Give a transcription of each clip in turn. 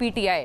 PTI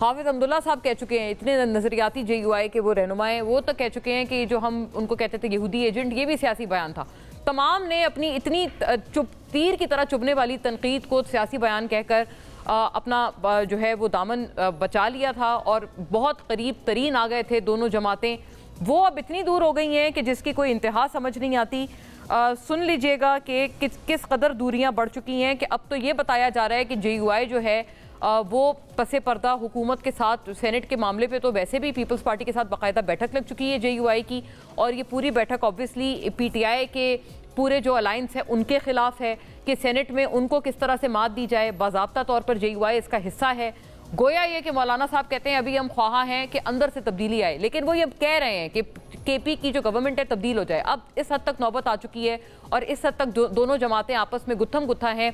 حافظ حمد اللہ صاحب کہہ چکے ہیں, اتنے نظریاتی جے یو آئی کے وہ رہنما ہیں, وہ تو کہہ چکے ہیں کہ جو ہم ان کو کہتے تھے یہودی ایجنٹ, یہ بھی سیاسی بیان تھا. تمام نے اپنی اتنی تیر کی طرح چبھنے والی تنقید کو سیاسی بیان کہہ کر اپنا جو ہے وہ دامن بچا لیا تھا, اور بہت قریب ترین آ گئے تھے دونوں جماعتیں. وہ اب اتنی دور ہو گئی ہیں کہ جس کی کوئی انتہا سمجھ نہیں آتی. سن لیجئے گا کہ کس قدر دوریاں بڑھ چکی ہیں کہ اب تو یہ بتایا جا رہا ہے کہ جے یو آئی جو ہے وہ پس پردہ حکومت کے ساتھ, سینٹ کے معاملے پہ تو ویسے بھی پیپلز پارٹی کے ساتھ باقاعدہ بیٹھک لگ چکی ہے جے یو آئی کی, اور یہ پوری بیٹھک آبویسلی پی ٹی آئی کے پورے جو الائنس ہے ان کے خلاف ہے کہ سینٹ میں ان کو کس طرح سے مات دی جائے. باضابطہ طور پر جے یو آئی اس کا حصہ ہے. گویا یہ کہ مولانا صاحب کہتے ہیں ابھی ہم خواہاں ہیں کہ اندر سے تبدیلی آئے, لیکن وہ یہ کہہ رہے ہیں کہ کے پی کی جو گورنمنٹ ہے تبدیل ہو جائے. اب اس حد تک نوبت آ چکی ہے, اور اس حد تک دونوں جماعتیں آپس میں گتھم گتھا ہیں.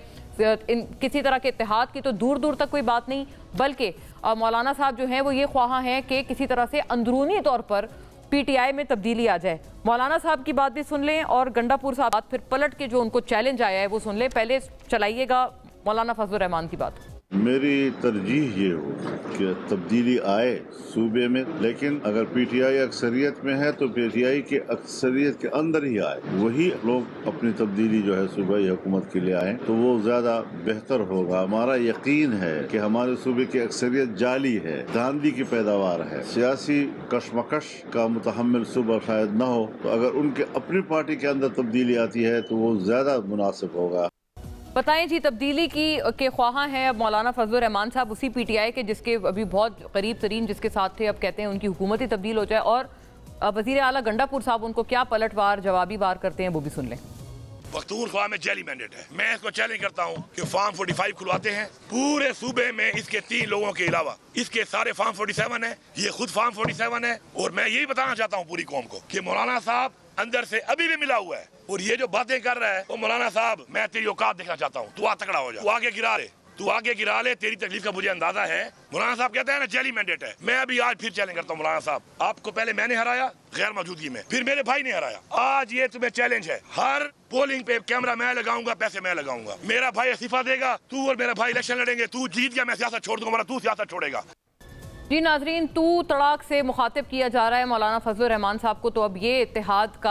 کسی طرح کے اتحاد کی تو دور دور تک کوئی بات نہیں, بلکہ مولانا صاحب جو ہیں وہ یہ خواہاں ہیں کہ کسی طرح سے اندرونی طور پر پی ٹی آئی میں تبدیلی آ جائے. مولانا صاحب کی بات بھی سن لیں, اور گنڈا پور صاحب پھر پلٹ کے جو ان کو چیلنج آیا ہے وہ سن لیں. پہلے چلائیے گا مولانا فضل الرحمان کی بات. میری ترجیح یہ ہو کہ تبدیلی آئے صوبے میں, لیکن اگر پی ٹی آئی اکثریت میں ہے تو پی ٹی آئی کے اکثریت کے اندر ہی آئے, وہی لوگ اپنی تبدیلی جو ہے صوبائی حکومت کے لیے آئیں تو وہ زیادہ بہتر ہوگا. ہمارا یقین ہے کہ ہمارے صوبے کی اکثریت جعلی ہے, دھاندلی کی پیداوار ہے, سیاسی کشمکش کا متحمل صوبہ شاید نہ ہو, تو اگر ان کے اپنی پارٹی کے اندر تبدیلی آتی ہے تو وہ زیادہ مناسب ہوگا. بتائیں جی, تبدیلی کے خواہاں ہیں اب مولانا فضل الرحمان صاحب, اسی پی ٹی آئی کے جس کے ابھی بہت قریب ترین جس کے ساتھ تھے, اب کہتے ہیں ان کی حکومت ہی تبدیل ہو جائے. اور وزیر اعلیٰ گنڈا پور صاحب ان کو کیا پلٹ وار جوابی وار کرتے ہیں وہ بھی سن لیں. پختونخوا میں جعلی مینڈیٹ ہے. میں اس کو چیلنج کرتا ہوں کہ فارم 45 کھلواتے ہیں پورے صوبے میں, اس کے 3 لوگوں کے علاوہ اس کے سارے فارم 47 ہیں, یہ خود فارم 47 ہے. اور میں یہی بتانا چاہتا ہوں پوری قوم کو کہ مولانا صاحب اندر سے ابھی بھی ملا ہوا ہے, اور یہ جو باتیں کر رہا ہے وہ مولانا صاحب میں تیری اوقات دیکھنا چاہتا ہوں. تو تکڑا ہو جا, تو آگے گرا لے, تیری تکلیف کا مجھے اندازہ ہے. مولانا صاحب کہتے ہیں نا جعلی مینڈیٹ ہے. میں ابھی آج پھر چیلنج کرتا ہوں مولانا صاحب, آپ کو پہلے میں نے ہرایا غیر موجودگی میں, پھر میرے بھائی نے ہرایا, آج یہ تمہیں چیلنج ہے. ہر پولنگ پہ کیمرہ میں لگاؤں گا, پیسے میں لگاؤں گا. میرا بھائی استعفیٰ دے گا, تو اور میرا بھائی الیکشن لڑیں گے, تو جیت گیا میں سیاست چھوڑ دوں گا, تو سیاست چھوڑے گا. جی ناظرین, تو تڑاک سے مخاطب کیا جا رہا ہے مولانا فضل الرحمان صاحب کو. تو اب یہ اتحاد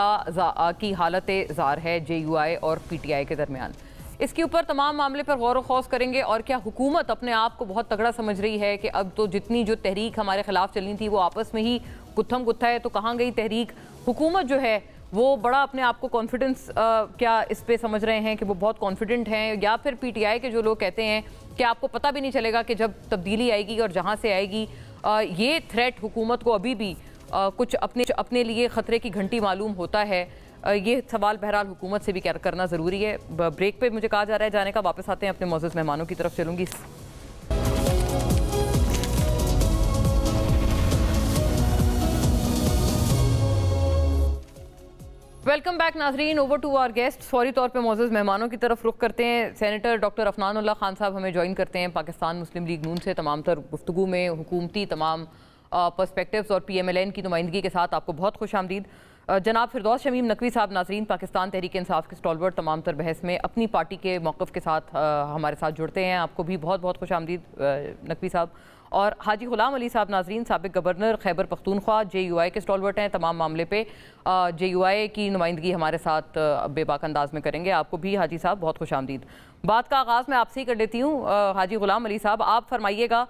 کی حالت زار ہے جے یو آئی اور پی ٹی آئی کے درمیان. اس کے اوپر تمام معاملے پر غور و خوض کریں گے, اور کیا حکومت اپنے آپ کو بہت تگڑا سمجھ رہی ہے کہ اب تو جتنی جو تحریک ہمارے خلاف چلنی تھی وہ آپس میں ہی گتھم گتھا ہے, تو کہاں گئی تحریک. حکومت جو ہے وہ بڑا اپنے آپ کو کانفیڈنس کیا اس پہ سمجھ رہے ہیں کہ وہ بہت کانفیڈنٹ ہیں, یا پھر پی ٹی آئی کے جو لوگ کہتے ہیں کہ آپ کو پتہ بھی نہیں چلے گا کہ جب تبدیلی آئے گی اور جہاں سے آئے گی یہ تھریٹ حکومت کو ابھی بھی کچھ اپنے لیے خطرے کی گھنٹی معلوم ہوتا ہے. یہ سوال بہرحال حکومت سے بھی کرنا ضروری ہے. بریک پہ مجھے کہا جا رہا ہے جانے کا, واپس آتے ہیں اپنے معزز مہمانوں کی طرف چلوں گی. ویلکم بیک ناظرین, اوور ٹو آر گیسٹ. فوری طور پہ معزز مہمانوں کی طرف رخ کرتے ہیں. سینیٹر ڈاکٹر عفنان اللہ خان صاحب ہمیں جوائن کرتے ہیں پاکستان مسلم لیگ نون سے. تمام تر گفتگو میں حکومتی تمام پرسپیکٹیوز اور پی ایم ایل این کی نمائندگی کے ساتھ آپ کو بہت خوش آمدید. جناب فردوس شمیم نقوی صاحب ناظرین پاکستان تحریک انصاف کے اسٹالورٹ, تمام تر بحث میں اپنی پارٹی کے موقف کے ساتھ ہمارے ساتھ جڑتے ہیں. آپ کو بھی بہت بہت خوش آمدید نقوی صاحب. اور حاجی غلام علی صاحب ناظرین سابق governor Khyber Pakhtunkhwa, J U I کے اسٹالورٹ ہیں. تمام معاملے پہ جے یو آئی کی نمائندگی ہمارے ساتھ بے باک انداز میں کریں گے. آپ کو بھی حاجی صاحب بہت خوش آمدید. بات کا آغاز میں آپ سے ہی کر لیتی ہوں. حاجی غلام علی صاحب آپ فرمائیے گا,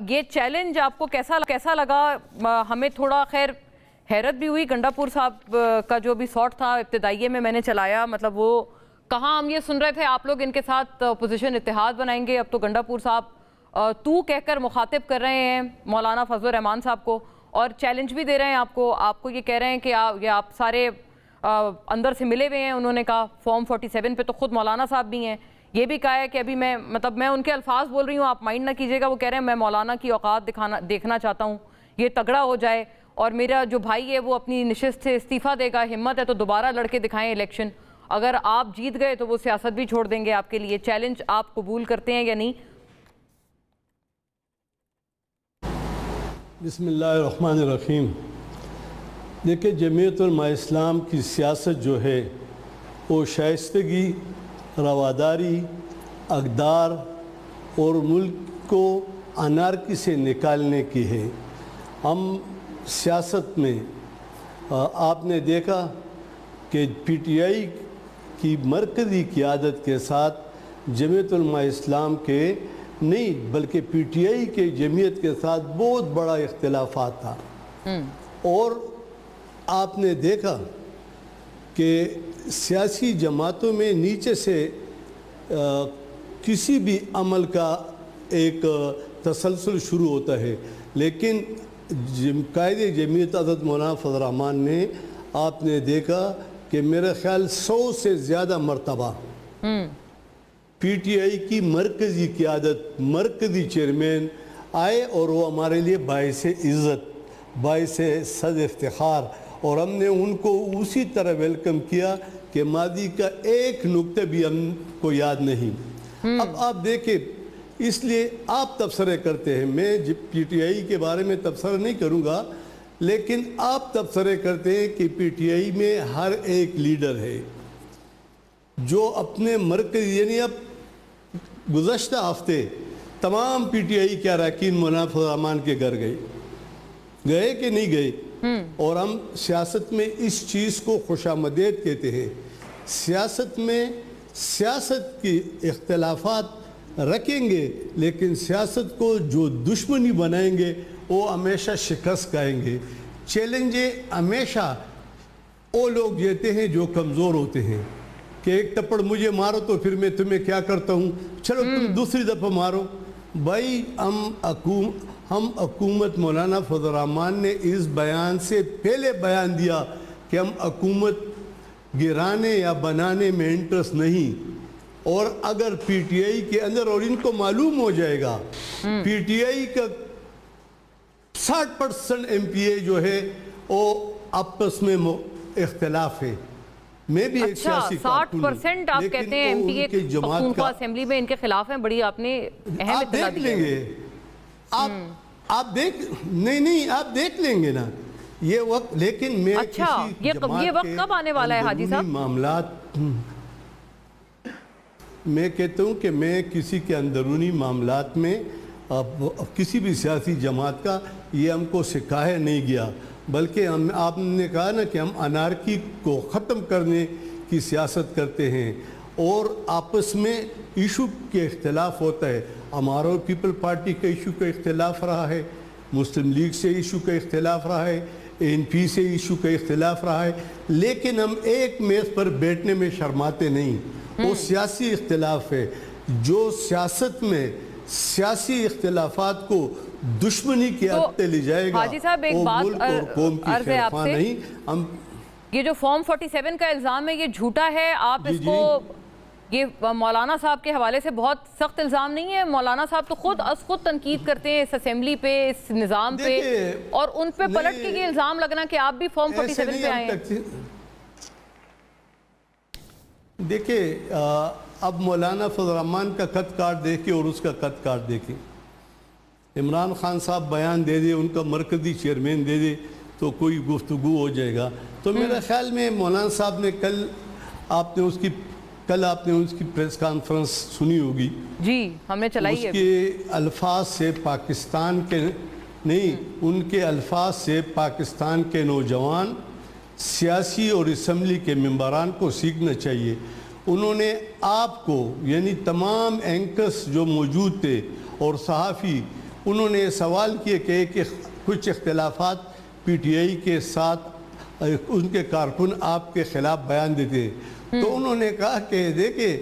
یہ چیلنج آپ کو کیسا لگا؟ ہمیں تھوڑا خیر حیرت بھی ہوئی. گنڈا پور صاحب کا جو بھی ساٹ تھا ابتدائیے میں نے چلایا, مطلب وہ کہاں ہم یہ سن رہے تھے آپ لوگ ان کے ساتھ اپوزیشن اتحاد بنائیں گے, اب تو گنڈا پور صاحب تو کہہ کر مخاطب کر رہے ہیں مولانا فضل الرحمان صاحب کو, اور چیلنج بھی دے رہے ہیں آپ کو یہ کہہ رہے ہیں کہ یہ آپ سارے اندر سے ملے ہوئے ہیں. انہوں نے کہا فارم 47 پہ تو خود مولانا صاحب بھی ہیں. یہ بھی کہا ہے کہ ابھی میں ان کے الفاظ بول رہی ہوں, آپ مائنڈ نہ کیجیے گا. وہ کہہ رہے ہیں میں مولانا کی اوقات دیکھنا چاہتا ہوں, یہ تگڑا ہو جائے, اور میرا جو بھائی ہے وہ اپنی نشست سے استعفیٰ دے گا, ہمت ہے تو دوبارہ لڑ کے دکھائیں الیکشن, اگر آپ جیت گئے تو وہ سیاست بھی چھوڑ دیں گے آپ کے لیے. چیلنج آپ قبول کرتے ہیں یا نہیں؟ بسم اللہ الرحمن الرحیم. دیکھیں, جمعیت علماء اسلام کی سیاست جو ہے وہ شائستگی, رواداری, اقدار اور ملک کو انارکی سے نکالنے کی ہے۔ ہم سیاست میں آپ نے دیکھا کہ پی ٹی آئی کی مرکزی قیادت کے ساتھ جمعیت علماء اسلام کے نہیں بلکہ پی ٹی آئی کے جمعیت کے ساتھ بہت بڑا اختلافات تھا، اور آپ نے دیکھا کہ سیاسی جماعتوں میں نیچے سے کسی بھی عمل کا ایک تسلسل شروع ہوتا ہے، لیکن قائد جمعیت حضرت مولانا فضل الرحمان نے آپ نے دیکھا کہ میرا خیال 100 سے زیادہ مرتبہ پی ٹی آئی کی مرکزی قیادت، مرکزی چیئرمین آئے، اور وہ ہمارے لیے باعث عزت، باعث صد افتخار، اور ہم نے ان کو اسی طرح ویلکم کیا کہ ماضی کا ایک نقطہ بھی ہم کو یاد نہیں۔ اب آپ دیکھیں، اس لیے آپ تبصرے کرتے ہیں، میں پی ٹی آئی کے بارے میں تبصرہ نہیں کروں گا، لیکن آپ تبصرے کرتے ہیں کہ پی ٹی آئی میں ہر ایک لیڈر ہے جو اپنے مرکز، یعنی اب گزشتہ ہفتے تمام پی ٹی آئی کے اراکین مولانا فضل الرحمان کے گھر گئے کہ نہیں گئے، اور ہم سیاست میں اس چیز کو خوش آمدید کہتے ہیں۔ سیاست میں سیاست کی اختلافات رکھیں گے، لیکن سیاست کو جو دشمنی بنائیں گے وہ ہمیشہ شکست کھائیں گے۔ چیلنجیں ہمیشہ وہ لوگ دیتے ہیں جو کمزور ہوتے ہیں، کہ ایک ٹپڑ مجھے مارو تو پھر میں تمہیں کیا کرتا ہوں، چلو تم دوسری دفعہ مارو۔ بھائی ہم حکومت مولانا فضل الرحمان نے اس بیان سے پہلے بیان دیا کہ ہم حکومت گرانے یا بنانے میں انٹرسٹ نہیں، اور اگر پی ٹی آئی کے اندر، اور ان کو معلوم ہو جائے گا، پی ٹی آئی کا 60% ایم پی اے جو ہے وہ آپس میں اختلاف ہے۔ میں بھی ایک سیاسی کارکن ہوں، 60% آپ کہتے ہیں ایم پی اے پختونخوا اسمبلی میں ان کے خلاف ہیں، بڑی آپ نے اہم آپ اطلاع دیکھ دی ہے۔ لیں گے، آپ دیکھ لیں گے نا یہ وقت، لیکن میں اچھا یہ وقت کب آنے والا ہے حاجی صاحب؟ معاملات، میں کہتا ہوں کہ میں کسی کے اندرونی معاملات میں کسی بھی سیاسی جماعت کا یہ ہم کو سکھایا نہیں گیا، بلکہ آپ نے کہا نا کہ ہم انارکی کو ختم کرنے کی سیاست کرتے ہیں، اور آپس میں ایشو کے اختلاف ہوتا ہے۔ ہمارا پیپل پارٹی کا ایشو کا اختلاف رہا ہے، مسلم لیگ سے ایشو کا اختلاف رہا ہے، این پی سے ایشو کا اختلاف رہا ہے، لیکن ہم ایک میز پر بیٹھنے میں شرماتے نہیں۔ وہ سیاسی اختلاف ہے، جو سیاست میں سیاسی اختلافات کو دشمنی کی حد تک لے جائے گا، حاجی صاحب ایک بات عرض ہے آپ سے، یہ جو فارم 47 کا الزام ہے یہ جھوٹا ہے، آپ اس کو، یہ مولانا صاحب کے حوالے سے بہت سخت الزام نہیں ہے؟ مولانا صاحب تو خود تنقید کرتے ہیں اس اسمبلی پہ، اس نظام پہ، اور ان پہ پلٹ کے یہ الزام لگنا کہ آپ بھی فارم 47 پہ آئے ہیں۔ دیکھیں، اب مولانا فضل الرحمان کا خط کارڈ دیکھیں اور اس کا خط کارڈ دیکھیں، عمران خان صاحب بیان دے دے، ان کا مرکزی چیئرمین دے دے تو کوئی گفتگو ہو جائے گا۔ تو میرا خیال میں مولانا صاحب نے کل آپ نے اس کی پریس کانفرنس سنی ہوگی، جی ہم نے چلائی ہے، اس کے الفاظ سے پاکستان کے نہیں، ان کے الفاظ سے پاکستان کے نوجوان سیاسی اور اسمبلی کے ممبران کو سیکھنا چاہیے۔ انہوں نے آپ کو، یعنی تمام اینکرز جو موجود تھے اور صحافی، انہوں نے سوال کیے کہ کچھ اختلافات پی ٹی آئی کے ساتھ ان کے کارکن آپ کے خلاف بیان دیتے، تو انہوں نے کہا کہ دیکھیں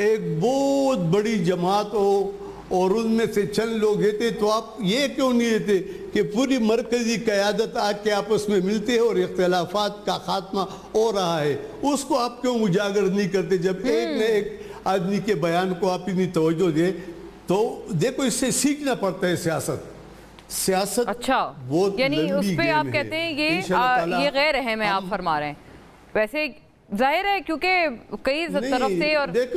ایک بہت بڑی جماعت ہو اور ان میں سے چند لوگ ہوتے تو آپ یہ کیوں نہیں دیتے کہ پوری مرکزی قیادت آ کے آپس میں ملتے ہیں اور اختلافات کا خاتمہ ہو رہا ہے، اس کو آپ کیوں اجاگر نہیں کرتے؟ جب ایک نہ ایک آدمی کے بیان کو آپ اتنی توجہ دیں تو دیکھو اس سے سیکھنا پڑتا ہے سیاست۔ اچھا، یعنی اس پہ آپ کہتے ہیں یہ غیر اہم ہے، آپ فرما رہے ہیں، ویسے ظاہر ہے کیونکہ کئی طرف سے، اور دیکھ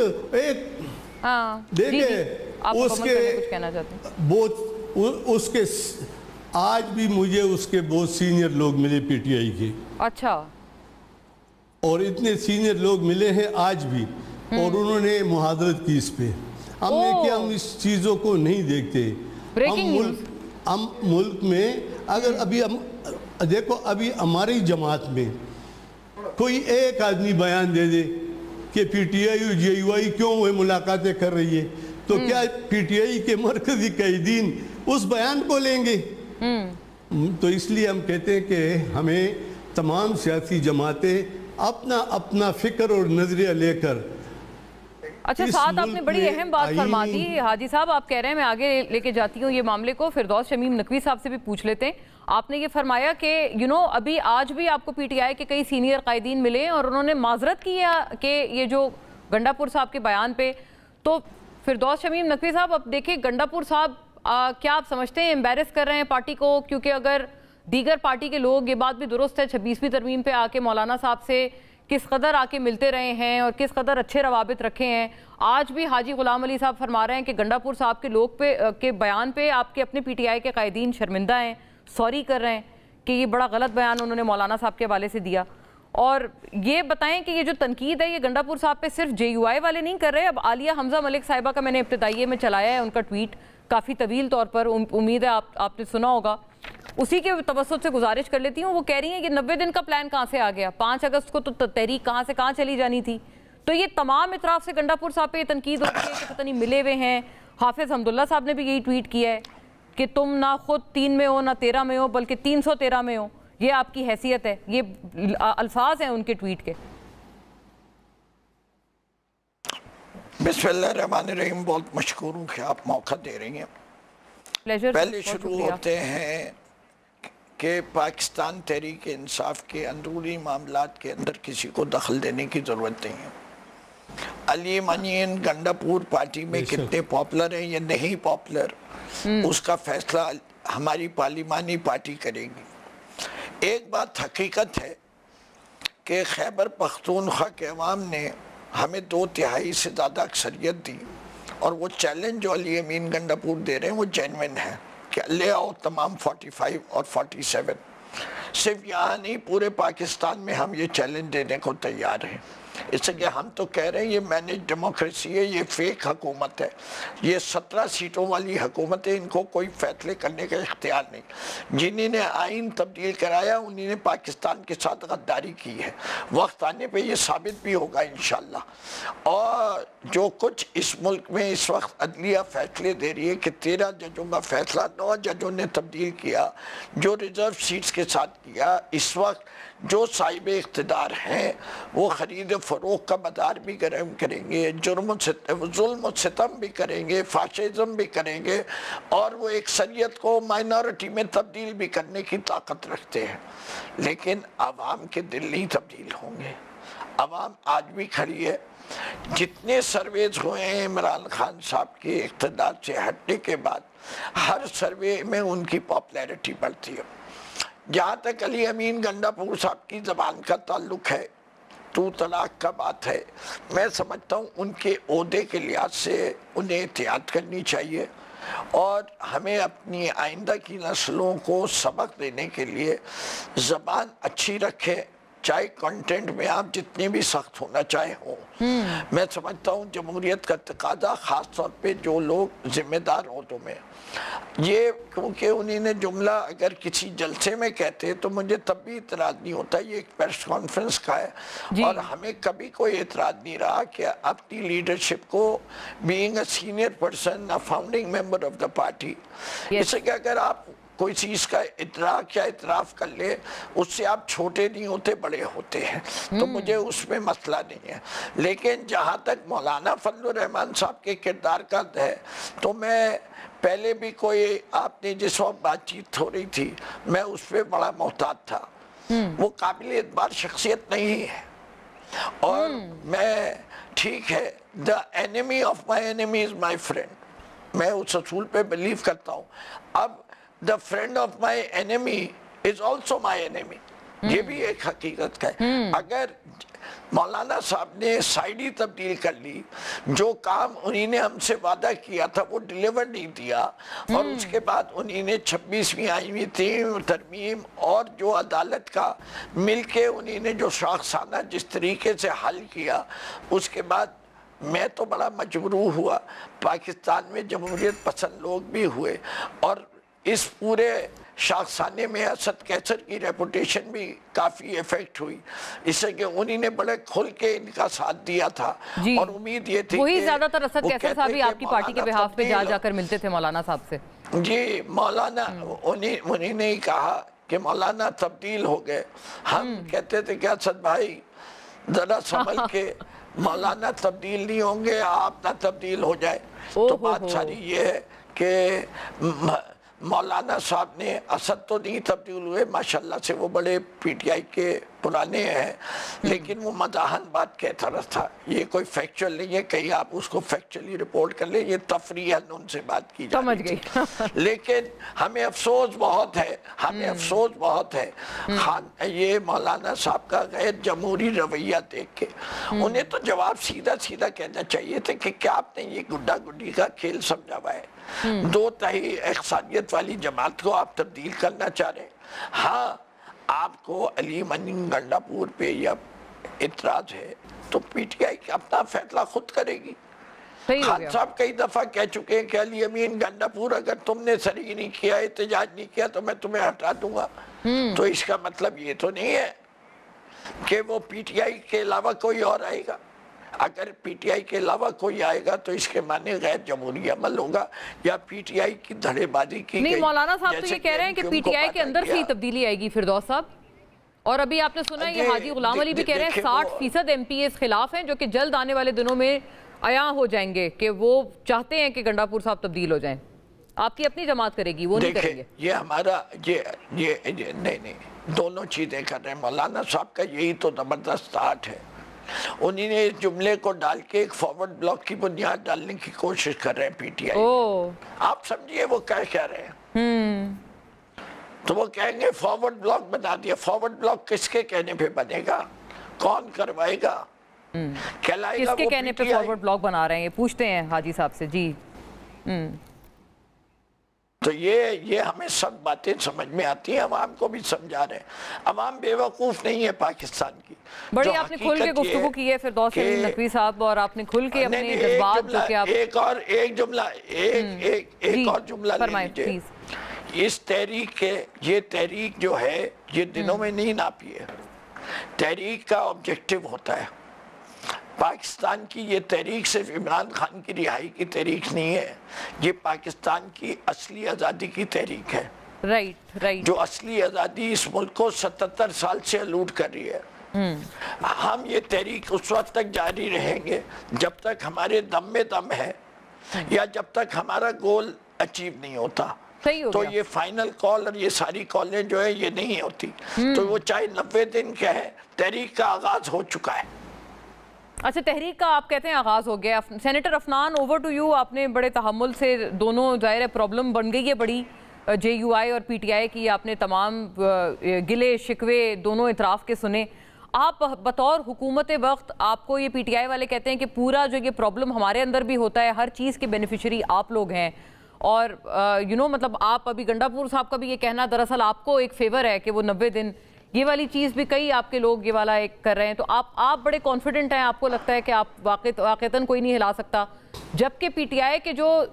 اس کے آج بھی مجھے اس کے بہت سینئر لوگ ملے پی ٹی آئی کے، اچھا، اور اتنے سینئر لوگ ملے ہیں آج بھی، اور انہوں نے محاضرت کی اس پہ۔ ہم نے کہ ہم اس چیزوں کو نہیں دیکھتے، ہم ملک میں اگر ابھی دیکھو ابھی ہماری جماعت میں کوئی ایک آدمی بیان دے دے کہ پی ٹی آئی اور جے یو آئی کیوں وہ ملاقاتیں کر رہی ہے، تو کیا پی ٹی آئی کے مرکزی قائدین اس بیان کو لیں گے؟ تو اس لیے ہم کہتے ہیں کہ ہمیں تمام سیاسی جماعتیں اپنا فکر اور نظریہ لے کر. اچھا ساتھ آپ نے بڑی اہم بات فرما دی حاجی صاحب، آپ کہہ رہے ہیں، میں آگے لے کے جاتی ہوں یہ معاملے کو، فردوس شمیم نقوی صاحب سے بھی پوچھ لیتے ہیں. آپ نے یہ فرمایا کہ ابھی آج بھی آپ کو پی ٹی آئی کے کئی سینئر قائدین ملے اور انہوں نے معذرت کی ہے کہ یہ جو گنڈا پور صاحب کے بیان پہ. تو فردوس شمیم نقوی صاحب اب دیکھیں گنڈا پور صاحب کیا آپ سمجھتے ہیں امبیرس کر رہے ہیں پارٹی کو؟ کیونکہ اگر دیگر پارٹی کے لوگ، یہ بات بھی درست ہے، 26ویں ترمیم پہ آ کے مولانا صاحب سے کس قدر آ کے ملتے رہے ہیں اور کس قدر اچھے روابط رکھے ہیں، آج بھی حاجی غلام علی صاحب فرما رہے ہیں کہ گنڈا پور صاحب کے بیان پہ آپ کے اپنے پی ٹی آئی کے قائدین شرمندہ ہیں، سوری کر رہے ہیں کہ یہ بڑا غلط بیان انہوں نے مولانا صاحب کے حوالے سے دیا. اور یہ بتائیں کہ یہ جو تنقید ہے یہ گنڈا پور صاحب پہ صرف جے یو آئی والے نہیں کر رہے. اب عالیہ حمزہ ملک صاحبہ کا میں نے ابتدائیے میں چلایا ہے ان کا ٹویٹ کافی طویل طور پر، امید ہے آپ نے سنا ہوگا. اسی کے توسط سے گزارش کر لیتی ہوں. وہ کہہ رہی ہیں کہ 90 دن کا پلان کہاں سے آ گیا، 5 اگست کو تو تحریک کہاں سے کہاں چلی جانی تھی. تو یہ تمام اطراف سے گنڈا پور صاحب پہ یہ تنقید ہو رہی ہے کہ پتہ نہیں ملے ہوئے ہیں. حافظ حمداللہ صاحب نے بھی یہی ٹویٹ کیا ہے کہ تم نہ خود 3 میں ہو نہ 13 میں ہو بلکہ 313 میں ہو، یہ آپ کی حیثیت ہے. یہ الفاظ ہیں ان کے ٹویٹ کے. بسم اللہ الرحمن الرحیم. بہت مشکور ہوں کہ آپ موقع دے رہی ہیں. پہلے شروع ہوتے ہیں کہ پاکستان تحریک انصاف کے اندرونی معاملات کے اندر کسی کو دخل دینے کی ضرورت نہیں ہے. علی منین گنڈا پور پارٹی میں کتنے پاپولر ہیں یا نہیں پاپولر، اس کا فیصلہ ہماری پارلیمانی پارٹی کرے گی. ایک بات حقیقت ہے کہ خیبر پختونخوا کے عوام نے ہمیں 2/3 سے زیادہ اکثریت دی، اور وہ چیلنج جو علی امین گنڈا پور دے رہے ہیں وہ جینوین ہے کہ لے آؤ تمام 45 اور 47. صرف یہاں نہیں، پورے پاکستان میں ہم یہ چیلنج دینے کو تیار ہیں. اس لیے ہم تو کہہ رہے ہیں یہ مینج ڈیموکریسی ہے، یہ فیک حکومت ہے، یہ 17 سیٹوں والی حکومت ہے، ان کو کوئی فیصلے کرنے کا اختیار نہیں. جنہوں نے آئین تبدیل کرایا انہوں نے پاکستان کے ساتھ غداری کی ہے. وقت آنے پہ یہ ثابت بھی ہوگا انشاءاللہ. اور جو کچھ اس ملک میں اس وقت عدلیہ فیصلے دے رہی ہے کہ 13 ججوں کا فیصلہ 9 ججوں نے تبدیل کیا، جو ریزرو سیٹس کے ساتھ کیا. اس وقت جو صاحب اقتدار ہیں وہ خرید فروخت کا بازار بھی گرم کریں گے، ظلم و ستم بھی کریں گے، فاشزم بھی کریں گے، اور وہ اکثریت کو مائنورٹی میں تبدیل بھی کرنے کی طاقت رکھتے ہیں. لیکن عوام کے دل نہیں تبدیل ہوں گے. عوام آج بھی کھڑی ہے. جتنے سرویز ہوئے ہیں عمران خان صاحب کے اقتدار سے ہٹنے کے بعد، ہر سروے میں ان کی پاپولیرٹی بڑھتی ہے. جہاں تک علی امین گنڈا پور صاحب کی زبان کا تعلق ہے، 2 طلاق کا بات ہے، میں سمجھتا ہوں ان کے عہدے کے لحاظ سے انہیں احتیاط کرنی چاہیے، اور ہمیں اپنی آئندہ کی نسلوں کو سبق دینے کے لیے زبان اچھی رکھے، چاہے کنٹینٹ میں آپ جتنے بھی سخت ہونا چاہے ہوں. میں سمجھتا ہوں جمہوریت کا تقاضا، خاص طور پہ جو لوگ ذمہ دار عہدوں میں، یہ کیونکہ انہوں نے جملہ اگر کسی جلسے میں کہتے تو مجھے تب بھی اعتراض نہیں ہوتا، یہ ایک پریس کانفرنس کا ہے. اور ہمیں کبھی کوئی اعتراض نہیں رہا کہ اپنی لیڈرشپ کو being a senior person, a founding member of the party, اس سے کہ اگر آپ کوئی چیز کا ادراک یا اعتراف کر لے، اس سے آپ چھوٹے نہیں ہوتے، بڑے ہوتے ہیں. تو مجھے اس میں مسئلہ نہیں ہے. لیکن جہاں تک مولانا فضل الرحمان صاحب کے کردار کا ہے، تو میں پہلے بھی کوئی آپ نے جس وقت بات چیت ہو رہی تھی، میں اس پہ بڑا محتاط تھا. وہ قابل اعتبار شخصیت نہیں ہے. اور میں ٹھیک ہے، the enemy of my enemy is my friend، میں اس اصول پہ بلیو کرتا ہوں. اب the friend of my enemy is also my enemy، یہ بھی ایک حقیقت ہے. اگر مولانا صاحب نے سائیڈی تبدیل کر لی، جو کام انہی نے ہم سے وعدہ کیا تھا وہ ڈیلیور نہیں دیا، اور اس کے بعد انہی نے 26ویں آئینی ترمیم اور جو عدالت کا مل کے انہی نے جو شاخسانہ جس طریقے سے حل کیا، اس کے بعد میں تو بڑا مجبور ہوا، پاکستان میں جمہوریت پسند لوگ بھی ہوئے، اور اس پورے شاخسانے میں اسد کیسر کی ریپوٹیشن بھی کافی ایفیکٹ ہوئی، اس سے کہ انہی نے بڑے کھل کے ان کا ساتھ دیا تھا، اور امید یہ تھی وہی زیادہ تر اسد کیسر صاحب ہی آپ کی پارٹی کے بہاف پہ جا کر ملتے تھے مولانا صاحب سے. جی مولانا انہی نے ہی کہا کہ مولانا تبدیل ہو گئے. ہم کہتے تھے کہ اسد بھائی ذرا سمجھ کے مولانا تبدیل نہیں ہوں گے، آپ نہ تبدیل ہو جائے. تو بات ساری یہ ہے کہ مولانا صاحب نے اسد تو نہیں تبدیل ہوئے، ماشاءاللہ سے وہ بڑے پی ٹی آئی کے پرانے ہیں، لیکن وہ مزاحن بات کہتا رہا تھا. یہ کوئی فیکچول نہیں ہے، کہیں آپ اس کو فیکچولی رپورٹ کر لیں، یہ تفریحاً ان سے بات کی جا رہی تھی. لیکن ہمیں افسوس بہت ہے یہ مولانا صاحب کا غیر جمہوری رویہ دیکھ کے. انہیں تو جواب سیدھا کہنا چاہیے تھا کہ کیا آپ نے یہ گڈا گڈی کا کھیل سمجھا ہوا ہے؟ 2/3 اقصادیت والی جماعت کو آپ تبدیل کرنا چاہ رہے ہیں. ہاں آپ کو علی امین گنڈا پور پہ یا اعتراض ہے تو پی ٹی آئی اپنا فیصلہ خود کرے گی. خان صاحب کئی دفعہ کہہ چکے ہیں کہ علی امین گنڈا پور اگر تم نے صریح نہیں کیا، احتجاج نہیں کیا تو میں تمہیں ہٹا دوں گا. تو اس کا مطلب یہ تو نہیں ہے کہ وہ پی ٹی آئی کے علاوہ کوئی اور آئے گا. اگر پی ٹی آئی کے علاوہ کوئی آئے گا تو اس کے معنی غیر جمہوری عمل ہوگا یا پی ٹی آئی کی دھڑے بازی کی گئی. نہیں مولانا صاحب تو یہ کہہ رہے ہیں کہ پی ٹی آئی کے اندر سے ہی تبدیلی آئے گی فردوس صاحب. اور ابھی آپ نے سنا یہ حاجی غلام علی بھی کہہ رہے ہیں 60% ایم پی اس خلاف ہیں، جو کہ جلد آنے والے دنوں میں عیاں ہو جائیں گے کہ وہ چاہتے ہیں کہ گنڈا پور صاحب تبدیل ہو جائیں. آپ کی اپنی جماعت کرے گی، وہ نہیں کریں گے. یہ ہمارا نہیں دونوں چیزیں کر رہے ہیں. مولانا صاحب کا یہی تو زبردست آرٹ ہے. انہی نے اس جملے کو ڈال کے ایک فارورڈ بلاک کی بنیاد ڈالنے کی کوشش کر رہے ہیں پی ٹی آئی. آپ سمجھیے وہ کہہ رہے ہیں. تو وہ کہیں گے فارورڈ بلاک بنا دیا. فارورڈ بلاک کس کے کہنے پہ بنے گا؟ کون کروائے گا؟ کس کے کہنے پہ فارورڈ بلاک بنا رہے ہیں؟ یہ پوچھتے ہیں حاجی صاحب سے. جی تو یہ ہمیں سب باتیں سمجھ میں آتی ہیں، عوام کو بھی سمجھا رہے ہیں. عوام بے وقوف نہیں ہے پاکستان کی. بڑی آپ نے کھل کے گفتگو کی ہے فردوس نقوی صاحب، اور آپ نے کھل کے اپنے جذبات جو کہ آپ ایک اور جملہ لے لیجئے. اس تحریک کے یہ تحریک جو ہے یہ دنوں میں نہیں ناپی ہے. تحریک کا آبجیکٹیو ہوتا ہے. پاکستان کی یہ تحریک صرف عمران خان کی رہائی کی تحریک نہیں ہے، یہ پاکستان کی اصلی آزادی کی تحریک ہے. جو اصلی آزادی اس ملک کو 77 سال سے الوٹ کر رہی ہے. ہم یہ تحریک اس وقت تک جاری رہیں گے جب تک ہمارے دم میں دم ہے یا جب تک ہمارا گول اچیو نہیں ہوتا. تو یہ فائنل کال اور یہ ساری کالیں جو ہے یہ نہیں ہوتی. تو وہ چاہے 90 دن کا ہے، تحریک کا آغاز ہو چکا ہے. اچھا تحریک کا آپ کہتے ہیں آغاز ہو گیا. Senator Afnan over to you. آپ نے بڑے تحمل سے دونوں ظاہر ہے پرابلم بن گئی ہے بڑی جے یو آئی اور پی ٹی آئی کی. آپ نے تمام گلے شکوے دونوں اطراف کے سنے. آپ بطور حکومت وقت آپ کو یہ پی ٹی آئی والے کہتے ہیں کہ پورا جو یہ پرابلم ہمارے اندر بھی ہوتا ہے، ہر چیز کے بینیفیشری آپ لوگ ہیں، اور مطلب آپ ابھی گنڈا پور صاحب کا بھی یہ کہنا دراصل آپ کو ایک فیور ہے کہ وہ 90 دن یہ والی چیز بھی کئی آپ کے لوگ یہ والا ایک کر رہے ہیں. تو آپ بڑے کانفیڈنٹ ہیں، آپ کو لگتا ہے کہ آپ واقعتاً کوئی نہیں ہلا سکتا، جبکہ پی ٹی آئی کے جو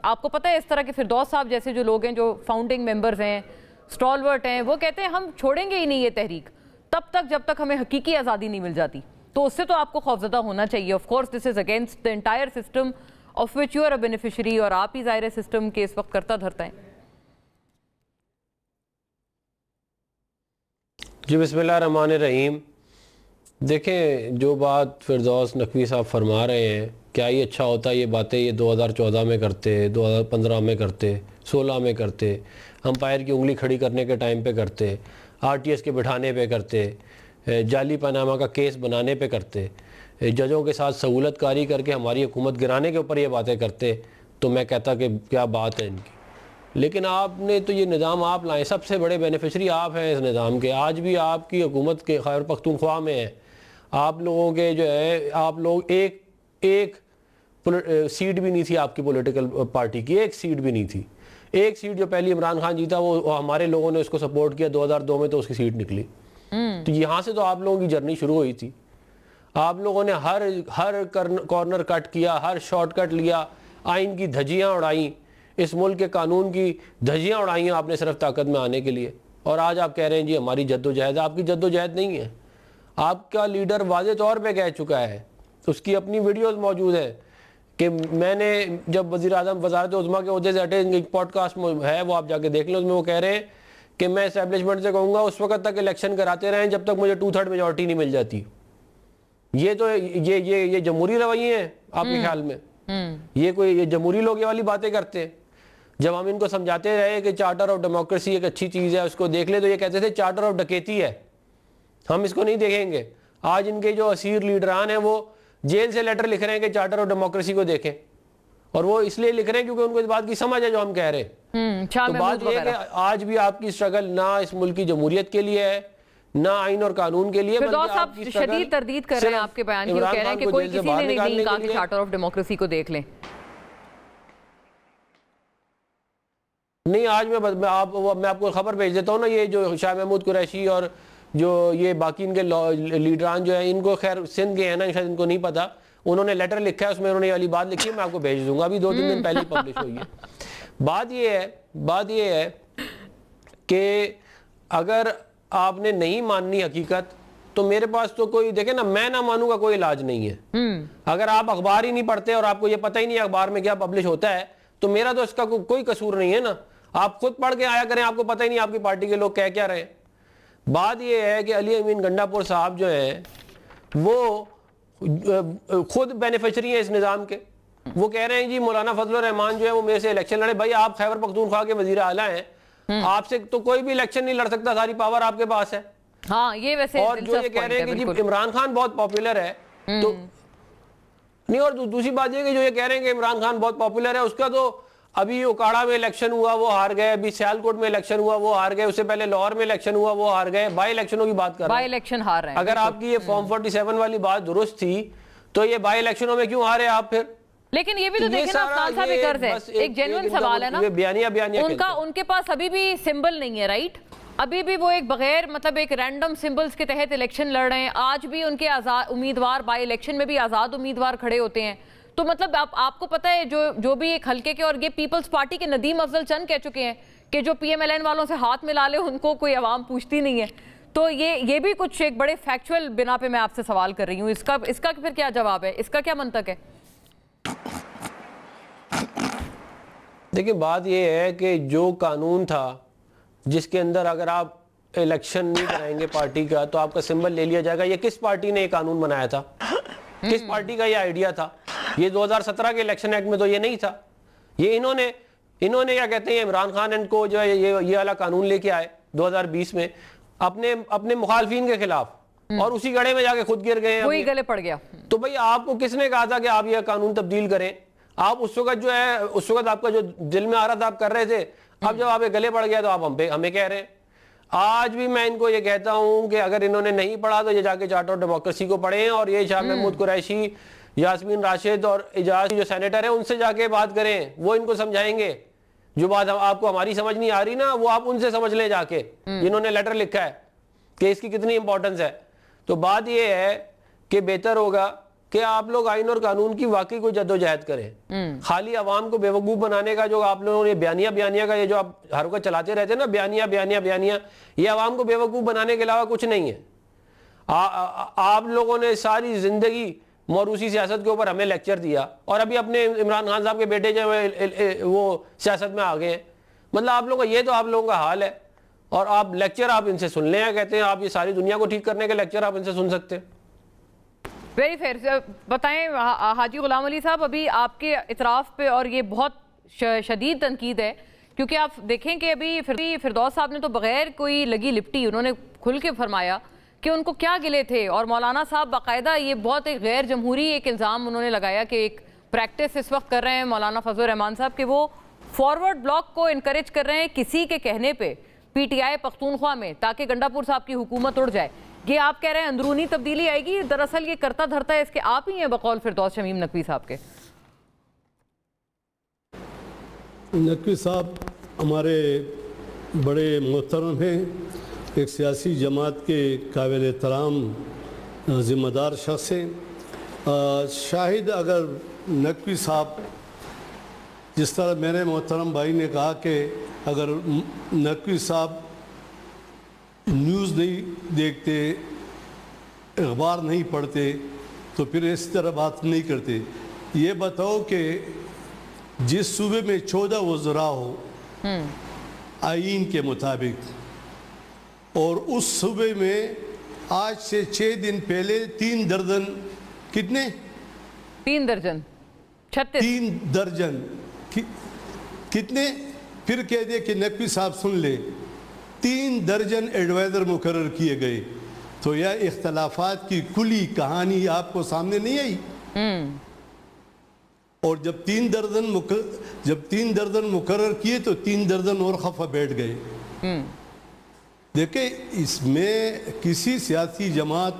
آپ کو پتہ ہے اس طرح کے فردوس صاحب جیسے جو لوگ ہیں جو فاؤنڈنگ ممبرز ہیں، سٹالورٹ ہیں، وہ کہتے ہیں ہم چھوڑیں گے ہی نہیں یہ تحریک تب تک جب تک ہمیں حقیقی آزادی نہیں مل جاتی. تو اس سے تو آپ کو خوفزدہ ہونا چاہیے. Of course this is against the entire system of which you are a beneficiary, اور آپ ہی ظاہر سسٹم کے اس وقت کرتا دھرتا ہیں. جی بسم اللہ الرحمن الرحیم. دیکھیں جو بات فردوس نقوی صاحب فرما رہے ہیں، کیا یہ اچھا ہوتا یہ باتیں یہ 2014 میں کرتے، 2015 میں کرتے، 16 میں کرتے، امپائر کی انگلی کھڑی کرنے کے ٹائم پہ کرتے، آر ٹی ایس کے بٹھانے پہ کرتے، جعلی پاناما کا کیس بنانے پہ کرتے، ججوں کے ساتھ سہولت کاری کر کے ہماری حکومت گرانے کے اوپر یہ باتیں کرتے، تو میں کہتا کہ کیا بات ہے ان کی. لیکن آپ نے تو یہ نظام آپ لائیں، سب سے بڑے بینیفیشری آپ ہیں اس نظام کے. آج بھی آپ کی حکومت کے خیبر پختونخوا میں ہے، آپ لوگوں کے جو ہے آپ لوگ ایک سیٹ بھی نہیں تھی آپ کی پولیٹیکل پارٹی کی، ایک سیٹ بھی نہیں تھی. ایک سیٹ جو پہلی عمران خان جیتا وہ ہمارے لوگوں نے اس کو سپورٹ کیا، 2002 میں تو اس کی سیٹ نکلی. تو یہاں سے تو آپ لوگوں کی جرنی شروع ہوئی تھی. آپ لوگوں نے ہر کارنر کٹ کیا، ہر شارٹ کٹ لیا، آئین کی دھجیاں اڑائیں، اس ملک کے قانون کی دھجیاں اڑائیں آپ نے صرف طاقت میں آنے کے لیے، اور آج آپ کہہ رہے ہیں جی ہماری جد و جہد ہے۔ آپ کی جد و جہد نہیں ہے، آپ کا لیڈر واضح طور پہ کہہ چکا ہے، اس کی اپنی ویڈیوز موجود ہیں کہ میں نے جب وزیر اعظم وزارت عظمیٰ کے عہدے سے ہٹے، ایک پوڈ کاسٹ ہے وہ آپ جا کے دیکھ لیں، اس میں وہ کہہ رہے ہیں کہ میں اسٹیبلشمنٹ سے کہوں گا اس وقت تک الیکشن کراتے رہیں جب تک مجھے 2/3 میجورٹی نہیں مل جاتی۔ یہ تو یہ جمہوری رویے ہیں آپ کے خیال میں؟ یہ جمہوری لوگ یہ والی باتیں کرتے ہیں؟ جب ہم ان کو سمجھاتے رہے کہ چارٹر آف ڈیموکریسی ایک اچھی چیز ہے، اس کو دیکھ لے، تو یہ کہتے تھے چارٹر آف ڈکیتی ہے، ہم اس کو نہیں دیکھیں گے۔ آج ان کے جو اسیر لیڈران ہیں وہ جیل سے لیٹر لکھ رہے ہیں کہ چارٹر آف ڈیموکریسی کو دیکھیں، اور وہ اس لیے لکھ رہے ہیں کیونکہ ان کو اس بات کی سمجھ ہے جو ہم کہہ رہے ہیں۔ تو بات یہ ہے کہ آج بھی آپ کی سٹرگل نہ اس ملک کی جمہوریت کے لیے ہے، نہ آئین اور قانون کے لیے، فردوس صاحب شدید تردید کر رہے ہیں آپ کے بیان کی، وہ کہہ رہے ہیں کہ کوئی کسی نے نہیں کہا کہ چارٹر آف ڈیموکریسی کو دیکھ لیں۔ نہیں، آج میں آپ کو خبر بھیج دیتا ہوں نا، یہ جو شاہ محمود قریشی اور جو یہ باقی ان کے لیڈران جو ہیں، ان کو خیر سندھ کے ہیں نا، شاید ان کو نہیں پتا، انہوں نے لیٹر لکھا ہے، اس میں انہوں نے یہ والی بات لکھی ہے، میں آپ کو بھیج دوں گا، ابھی 2-3 دن پہلے پبلش ہوئی ہے۔ بات یہ ہے کہ اگر آپ نے نہیں ماننی حقیقت تو میرے پاس تو کوئی، دیکھیں نا، میں نہ مانوں کا کوئی علاج نہیں ہے۔ اگر آپ اخبار ہی نہیں پڑھتے اور آپ کو یہ پتہ ہی نہیں اخبار میں کیا پبلش ہوتا ہے تو میرا تو اس کا کوئی قصور نہیں ہے نا، آپ خود پڑھ کے آیا کریں، آپ کو پتہ ہی نہیں آپ کی پارٹی کے لوگ کہہ کیا رہے ہیں۔ بات یہ ہے کہ علی امین گنڈا پور صاحب جو ہیں وہ خود بینیفیشری ہیں اس نظام کے، وہ کہہ رہے ہیں جی مولانا فضل الرحمان جو ہے وہ میرے سے الیکشن لڑے۔ بھائی آپ خیبر پختونخوا کے وزیر اعلیٰ ہیں، آپ سے تو کوئی بھی الیکشن نہیں لڑ سکتا، ساری پاور آپ کے پاس ہے۔ ہاں، یہ ویسے اور جو یہ کہہ رہے ہیں کہ جی عمران خان بہت پاپولر ہے، تو نہیں، اور دوسری بات یہ کہ جو یہ کہہ رہے ہیں کہ عمران خان بہت پاپولر ہے، اس کا تو ابھی اوکاڑا میں الیکشن ہوا وہ ہار گئے، ابھی سیالکوٹ میں الیکشن ہوا وہ ہار گئے، اس سے پہلے لاہور میں الیکشن ہوا وہ ہار گئے، بائی الیکشنوں کی بات کر رہے ہیں، بائی الیکشن ہار رہے ہیں۔ اگر آپ کی یہ فارم 47 والی بات درست تھی تو یہ بائی الیکشنوں میں کیوں ہارے آپ پھر؟ لیکن یہ بھی تو دیکھیں نا افغان صاحب، ایک عرض ہے، ایک جینوئن سوال ہے نا، ان کے پاس ابھی بھی سمبل نہیں ہے، رائٹ؟ ابھی بھی وہ ایک بغیر مطلب ایک رینڈم سمبلز کے تحت الیکشن لڑ رہے ہیں، آج بھی ان کے امیدوار بائی الیکشن میں بھی آزاد امیدوار کھڑے ہوتے ہیں۔ تو مطلب آپ کو پتہ ہے جو بھی ایک حلقے کے، اور یہ پیپلز پارٹی کے ندیم افضل چند کہہ چکے ہیں کہ جو پی ایم ایل این والوں سے ہاتھ ملا لے ان کو کوئی عوام پوچھتی نہیں ہے۔ تو یہ بھی کچھ ایک بڑے فیکچول بنا پہ میں آپ سے سوال کر رہی ہوں، اس کا پھر کیا جواب ہے، اس کا کیا منطق ہے؟ دیکھیں بات یہ ہے کہ جو قانون تھا جس کے اندر اگر آپ الیکشن نہیں کرائیں گے پارٹی کا تو آپ کا سمبل لے لیا جائے گا، یہ کس پارٹی نے یہ قانون بنایا تھا؟ کس پارٹی کا یہ آئیڈیا تھا؟ یہ 2017 کے الیکشن ایکٹ میں تو یہ نہیں تھا، یہ انہوں نے کیا کہتے ہیں عمران خان ان کو جو ہے یہ والا قانون لے کے آئے 2020 میں اپنے مخالفین کے خلاف، اور اسی گڑھے میں جا کے خود گر گئے ہیں، وہی گلے پڑ گیا۔ تو بھئی آپ کو کس نے کہا تھا کہ آپ یہ قانون تبدیل کریں؟ آپ اس وقت آپ کا جو دل میں آ رہا تھا آپ کر رہے تھے، اب جب آپ یہ گلے پڑ گیا تو آپ ہمیں کہہ رہے ہیں۔ آج بھی میں ان کو یہ کہتا ہوں کہ اگر انہوں نے نہیں پڑھا تو یہ جا کے چارٹر آف ڈیموکریسی کو پڑھیں، اور یہ شاہ محمود قریشی، یاسمین راشد اور اعجاز جو سینیٹر ہیں ان سے جا کے بات کریں، وہ ان کو سمجھائیں گے۔ جو بات آپ کو ہماری سمجھ نہیں آ رہی نا، وہ آپ ان سے سمجھ لیں جا کے، جنہوں نے لیٹر لکھا ہے کہ اس کی کتنی امپورٹنس ہے۔ تو بات یہ ہے کہ بہتر ہوگا کہ آپ لوگ آئین اور قانون کی واقعی کوئی جد و جہد کریں، خالی عوام کو بے وقوف بنانے کا جو آپ لوگوں نے بیانیہ کا یہ جو آپ ہر وقت چلاتے رہتے ہیں نا، بیانیہ، یہ عوام کو بے وقوف بنانے کے علاوہ کچھ نہیں ہے۔ آپ لوگوں نے ساری زندگی موروثی سیاست کے اوپر ہمیں لیکچر دیا، اور ابھی اپنے عمران خان صاحب کے بیٹے جو وہ سیاست میں آ گئے ہیں، مطلب آپ لوگوں کا یہ تو آپ لوگوں کا حال ہے، اور آپ لیکچر آپ ان سے سن لیں، کہتے ہیں آپ یہ ساری دنیا کو ٹھیک کرنے کے لیکچر آپ ان سے سن سکتے ہیں۔ Very fair. بتائیں حاجی غلام علی صاحب، ابھی آپ کے اعتراف پہ، اور یہ بہت شدید تنقید ہے، کیونکہ آپ دیکھیں کہ ابھی فردوس صاحب نے تو بغیر کوئی لگی لپٹی انہوں نے کھل کے فرمایا کہ ان کو کیا گلے تھے، اور مولانا صاحب باقاعدہ یہ بہت ایک غیر جمہوری ایک الزام انہوں نے لگایا کہ ایک پریکٹس اس وقت کر رہے ہیں مولانا فضل الرحمان صاحب کہ وہ فارورڈ بلاک کو انکریج کر رہے ہیں کسی کے کہنے پہ پی ٹی آئی پختونخوا میں، تاکہ گنڈا پور صاحب کی حکومت اڑ جائے۔ یہ آپ کہہ رہے ہیں اندرونی تبدیلی آئے گی، دراصل یہ کرتا دھرتا ہے اس کے آپ ہی ہیں بقول فردوس شمیم نقوی صاحب کے۔ نقوی صاحب ہمارے بڑے محترم ہیں، ایک سیاسی جماعت کے قابل احترام ذمہ دار شخص ہیں. شاہد اگر نقوی صاحب جس طرح میرے محترم بھائی نے کہا کہ اگر نقوی صاحب نیوز نہیں دیکھتے اخبار نہیں پڑھتے تو پھر اس طرح بات نہیں کرتے. یہ بتاؤ کہ جس صوبے میں 14 وزراء ہو آئین کے مطابق اور اس صوبے میں آج سے 6 دن پہلے 3 درجن کتنے 3 درجن 36 3 درجن کتنے پھر کہہ دے کہ نقوی صاحب سن لے 3 درجن ایڈوائزر مقرر کیے گئے تو یہ اختلافات کی کلی کہانی آپ کو سامنے نہیں آئی. اور جب 3 درجن مقرر کیے تو 3 درجن اور خفا بیٹھ گئے. دیکھیں اس میں کسی سیاسی جماعت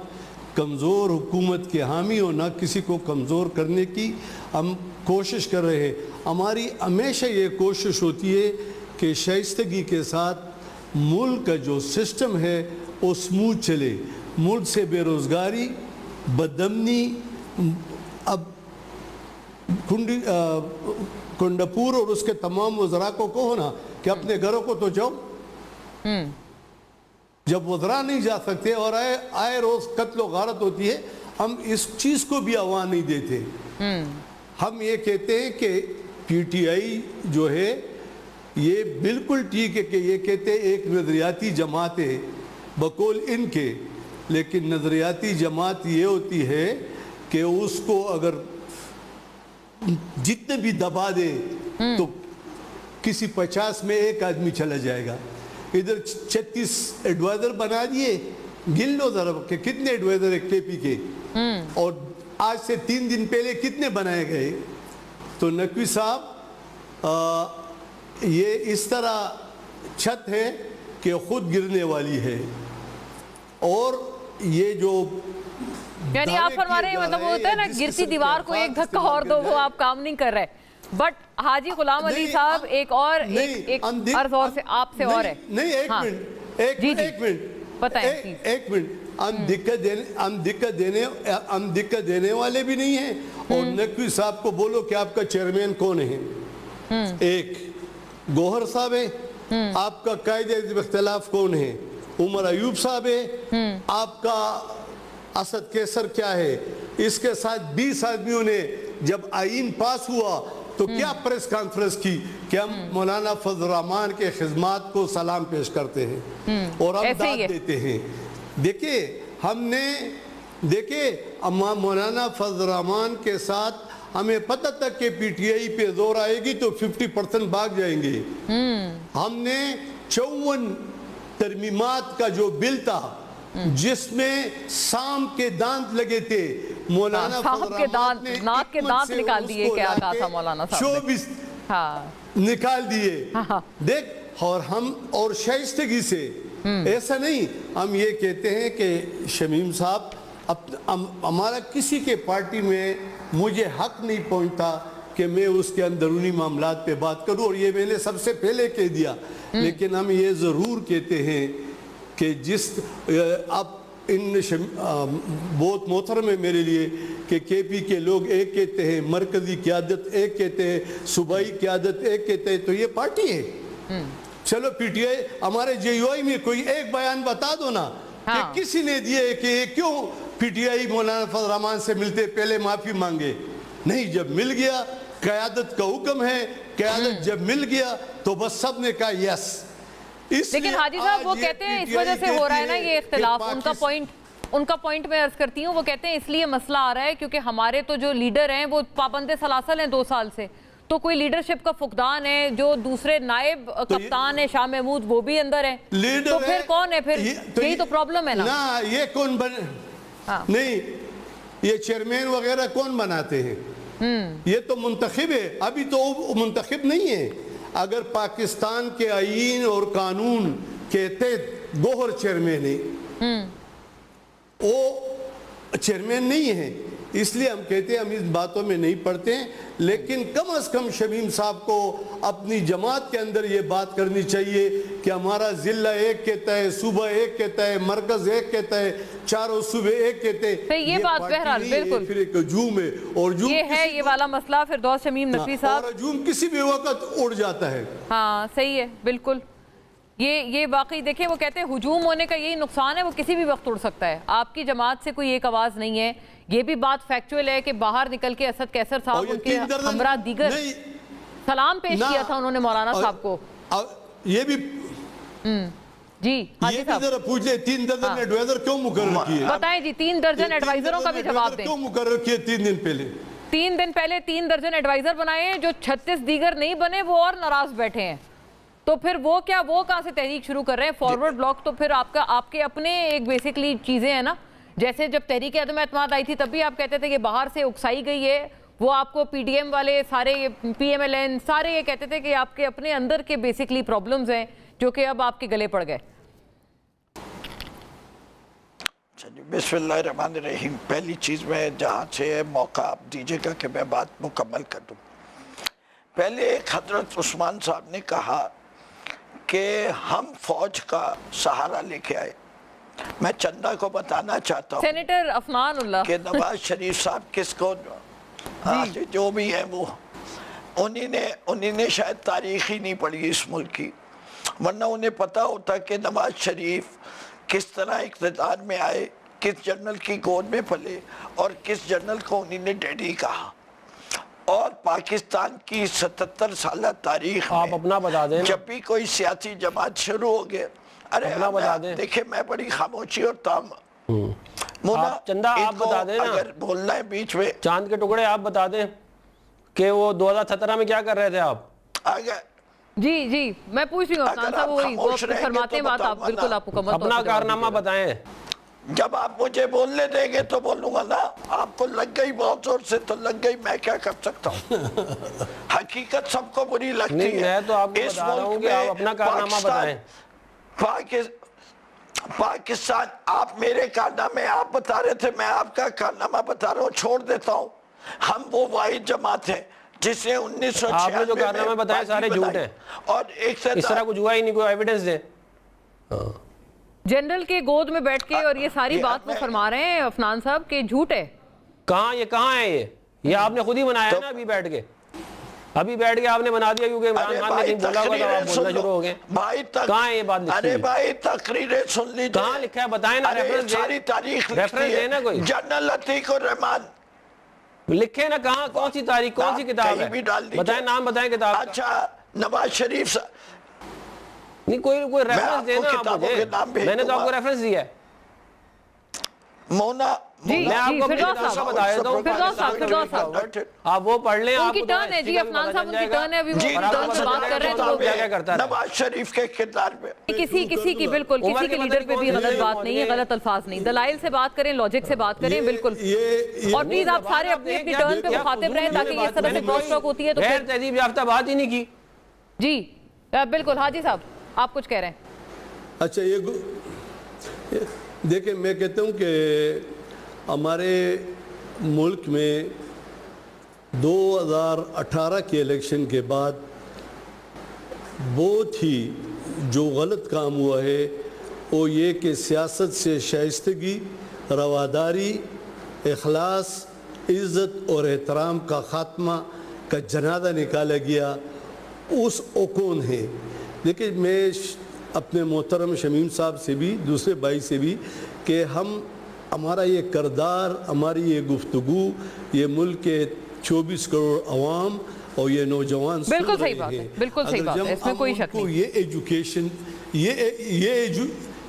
کمزور حکومت کے حامی ہو نہ کسی کو کمزور کرنے کی ہم کوشش کر رہے ہیں. ہماری ہمیشہ یہ کوشش ہوتی ہے کہ شائستگی کے ساتھ ملک کا جو سسٹم ہے وہ سموتھ چلے. ملک سے بے روزگاری بدامنی اب کنڈپور اور اس کے تمام وزراء کو کہو نا کہ اپنے گھروں کو تو جاؤ. جب وزراء نہیں جا سکتے اور آئے روز قتل و غارت ہوتی ہے ہم اس چیز کو بھی آواز نہیں دیتے. ہم یہ کہتے ہیں کہ پی ٹی آئی جو ہے یہ بالکل ٹھیک ہے کہ یہ کہتے ہیں ایک نظریاتی جماعت ہے بقول ان کے, لیکن نظریاتی جماعت یہ ہوتی ہے کہ اس کو اگر جتنے بھی دبا دے تو کسی 50 میں ایک آدمی چلا جائے گا. ادھر 36 ایڈوائزر بنا دیے, گن لو ذرا کہ کتنے ایڈوائزر ہے کے پی کے, اور آج سے 3 دن پہلے کتنے بنائے گئے. تو نقوی صاحب یہ اس طرح چھت ہے کہ خود گرنے والی ہے. اور یہ جو یعنی آپ فرما رہے ہیں مطلب وہ ہوتا ہے نا گرتی دیوار کو ایک دھکا اور دو, وہ آپ کام نہیں کر رہے. بٹ حاجی غلام علی صاحب ایک اور ایک عرض اور سے آپ سے اور ہے. نہیں ایک منٹ بتائیں ایک منٹ. ہم دقت دینے والے بھی نہیں ہیں. اور نقوی صاحب کو بولو کہ آپ کا چیئرمین کون ہے. ایک گوہر صاحب ہے, آپ کا قائد اختلاف کون ہے. عمر ایوب صاحب ہے, آپ کا اسد کیسر کیا ہے. اس کے ساتھ 20 آدمیوں نے جب آئین پاس ہوا تو کیا پریس کانفرنس کی کہ ہم مولانا فضل الرحمان کے خدمات کو سلام پیش کرتے ہیں اور ہم داد دیتے ہیں. دیکھیں مولانا فضل الرحمان کے ساتھ ہمیں پتہ تھا کہ پی ٹی آئی پہ زور آئے گی تو 50% بھاگ جائیں گے. ہم نے 54 ترمیمات کا جو بل تھا جس میں سام کے دانت لگے تھے, مولانا فضل الرحمان نے ناک کے دانت نکال دیے, کیا کہا تھا مولانا صاحب نے, 24 نکال دیے. دیکھ اور ہم اور شائستگی سے ایسا نہیں. ہم یہ کہتے ہیں کہ شمیم صاحب ہمارا کسی کے پارٹی میں مجھے حق نہیں پہنچتا کہ میں اس کے اندرونی معاملات پہ بات کروں, اور یہ میں نے سب سے پہلے کہہ دیا. لیکن ہم یہ ضرور کہتے ہیں کہ جس اب بہت محترم ہے میرے لیے کہ کے پی کے لوگ ایک کہتے ہیں, مرکزی قیادت ایک کہتے ہیں, صوبائی قیادت ایک کہتے ہیں, تو یہ پارٹی ہے. چلو پی ٹی آئی ہمارے جے یو آئی میں کوئی ایک بیان بتا دو نا کہ کسی نے دیے کہ کیوں پی ٹی آئی مولانا فضل الرحمان سے ملتے پہلے معافی مانگے. نہیں, جب مل گیا قیادت کا حکم ہے, قیادت جب مل گیا تو بس سب نے کہا یس. لیکن حاجی صاحب وہ کہتے ہیں اس وجہ سے ہو رہا ہے نا یہ اختلاف. ان کا پوائنٹ میں عرض کرتی ہوں, وہ کہتے ہیں اس لیے مسئلہ آ رہا ہے کیونکہ ہمارے تو جو لیڈر ہیں وہ پابند سلاسل ہیں 2 سال سے, تو کوئی لیڈرشپ کا فقدان ہے. جو دوسرے نائب کپتان ہیں شاہ محمود وہ بھی اندر ہیں, تو پھر کون ہے, پھر یہی تو پرابلم ہے نا. یہ کون نہیں, یہ چیئرمین وغیرہ کون بناتے ہیں, یہ تو منتخب ہے. ابھی تو منتخب نہیں ہے. اگر پاکستان کے آئین اور قانون کے تحت گوہر چیئرمین ہے, وہ چیئرمین نہیں ہے. اس لیے ہم کہتے ہیں ہم اس باتوں میں نہیں پڑتے ہیں، لیکن کم از کم شمیم صاحب کو اپنی جماعت کے اندر یہ بات کرنی چاہیے کہ ہمارا ضلع ایک کہتا ہے، صوبہ ایک کہتا ہے، مرکز ایک کہتا ہے، چاروں صوبے ایک کہتے ہیں۔ یہ بات بہرحال بالکل پھر ایک ہجوم ہے، اور یہ ہے یہ والا مسئلہ فردوس شمیم نقوی صاحب، اور ہجوم کسی بھی وقت اڑ جاتا ہے۔ ہاں صحیح ہے بالکل، یہ واقعی دیکھیں وہ کہتے ہیں ہجوم ہونے کا یہی نقصان ہے، وہ کسی بھی وقت اڑ سکتا ہے، آپ کی جماعت سے کوئی ایک آواز نہیں ہے۔ یہ بھی بات فیکچول ہے کہ باہر نکل کے اسد کیسر صاحب ان کے ہمراہ دیگر سلام پیش کیا تھا انہوں نے مولانا صاحب کو۔ یہ بھی جی یہ بھی ذرا پوچھ لیں 3 درجن ایڈوائزر کیوں مقرر کیے؟ بتائیں جی 3 درجن ایڈوائزروں کا بھی جواب دیں۔ کیوں مقرر کیے 3 دن پہلے؟ 3 دن پہلے 3 درجن ایڈوائزر بنائے ہیں، جو 36 دیگر نہیں بنے وہ اور ناراض بیٹھے ہیں، تو پھر وہ کیا، وہ کہاں سے تحریک شروع کر رہے ہیں؟ فارورڈ بلاک تو پھر آپ کے اپنے ایک بیسکلی چیزیں ہیں نا، جیسے جب تحریک عدم اعتماد آئی تھی تب بھی آپ کہتے تھے کہ باہر سے اکسائی گئی ہے، وہ آپ کو پی ڈی ایم والے سارے، پی ایم ایل این سارے یہ کہتے تھے کہ آپ کے اپنے اندر کے بیسکلی پرابلمز ہیں جو کہ اب آپ کے گلے پڑ گئے۔ بسم اللہ الرحمن الرحیم۔ پہلی چیز میں جہاں سے موقع آپ دیجئے گا کہ میں بات مکمل کر دوں۔ پہلے ایک حضرت عثمان صاحب نے کہا کہ ہم فوج کا سہارا لے کے آئے۔ میں چندہ کو بتانا چاہتا ہوں سینیٹر عفنان اللہ کہ نواز شریف صاحب کس کو جو بھی ہے وہ انہی نے شاید تاریخ ہی نہیں پڑھی اس ملک کی، ورنہ انہیں پتا ہوتا کہ نواز شریف کس طرح اقتدار میں آئے، کس جنرل کی گود میں پلے اور کس جنرل کو انہی نے ڈیڈی کہا۔ اور پاکستان کی 77 سالہ تاریخ میں جب بھی کوئی سیاسی جماعت شروع ہو گئے، دیکھیں میں بڑی خاموشی اور تام چندہ آپ بتا دیں نا، اگر بولنا ہے بیچ میں چاند کے ٹکڑے آپ بتا دیں کہ وہ 2017 میں کیا کر رہے تھے آپ؟ جی میں پوچھ رہی ہوں افنان صاحب، وہ فرماتے ہیں بات، آپ بالکل آپ مکمل اپنا کارنامہ بتائیں۔ جب آپ مجھے بولنے دیں گے تو بولوں گا نا، آپ کو لگ گئی بہت زور سے تو لگ گئی، میں کیا کر سکتا ہوں؟ حقیقت سب کو بری لگتی ہے۔ میں تو آپ کو بتا رہا ہوں کہ آپ اپنا کارنامہ بتائیں۔ پاکستان، آپ میرے کارنامے آپ بتا رہے تھے، میں آپ کا کارنامہ بتا رہا ہوں، چھوڑ دیتا ہوں۔ ہم وہ واحد جماعت ہیں جسے 1996 آپ نے جو کارنامے بتائے سارے جھوٹ ہیں، اور اس طرح کچھ ہوا ہی نہیں، کوئی ایویڈنس دیں۔ جنرل کے گود میں بیٹھ کے اور یہ ساری بات وہ فرما رہے ہیں عفنان صاحب کہ جھوٹ ہے۔ کہاں ہے یہ آپ نے خود ہی بنایا نا، ابھی بیٹھ کے آپ نے بنا دیا، کیونکہ عمران خان نے کہیں بولا ہوگا تو آپ بولنا شروع ہو گئے۔ کہاں ہے یہ بات لکھی؟ ارے بھائی تقریریں سن لیجئے، کہاں لکھا ہے بتائیں نا، ریفرنس دیں، ساری تاریخ ریفرنس دیں نا کوئی، جنرل عتیق الرحمان لکھیں نا کہاں، کون سی تاریخ، کون سی کتاب ہے، بتائیں نام، بتائیں کتاب۔ اچھا نواز شریف نہیں، کوئی ریفرنس دینا آپ مجھے، میں نے تو آپ کو ریفرنس دیا ہے۔ مونا میں آپ کو اپنی کتاب کا بتا دیتا ہوں، آپ وہ پڑھ لیں، ان کی ٹرن ہے جی، عفنان صاحب ان کی ٹرن ہے، ابھی وہ ٹرن سے بات کر رہے ہیں تو کیا کیا کرتا ہے نواز شریف کے کردار پہ کسی کی بالکل کسی کے لیڈر پہ بھی غلط بات نہیں ہے، غلط الفاظ نہیں، دلائل سے بات کریں، لوجک سے بات کریں، بالکل۔ اور پلیز آپ سارے اپنی اپنی ٹرن پہ مخاطب رہیں تاکہ یہ اس طرح سے کراس ٹاک ہوتی ہے تو غیر تہذیب یافتہ بات ہی نہیں کی۔ جی بالکل، حاجی صاحب آپ کچھ کہہ رہے ہیں۔ اچھا یہ دیکھیں، میں کہتا ہوں کہ ہمارے ملک میں 2018 کے الیکشن کے بعد بہت ہی جو غلط کام ہوا ہے وہ یہ کہ سیاست سے شائستگی، رواداری، اخلاص، عزت اور احترام کا خاتمہ کا جنازہ نکالا گیا، اس کون ہے؟ لیکن میں اپنے محترم شمیم صاحب سے بھی، دوسرے بھائی سے بھی، کہ ہمارا یہ کردار، ہماری یہ گفتگو، یہ ملک کے 24 کروڑ عوام اور یہ نوجوان بالکل صحیح بات ہے، بالکل صحیح بات ہے، اس میں کوئی شک نہیں۔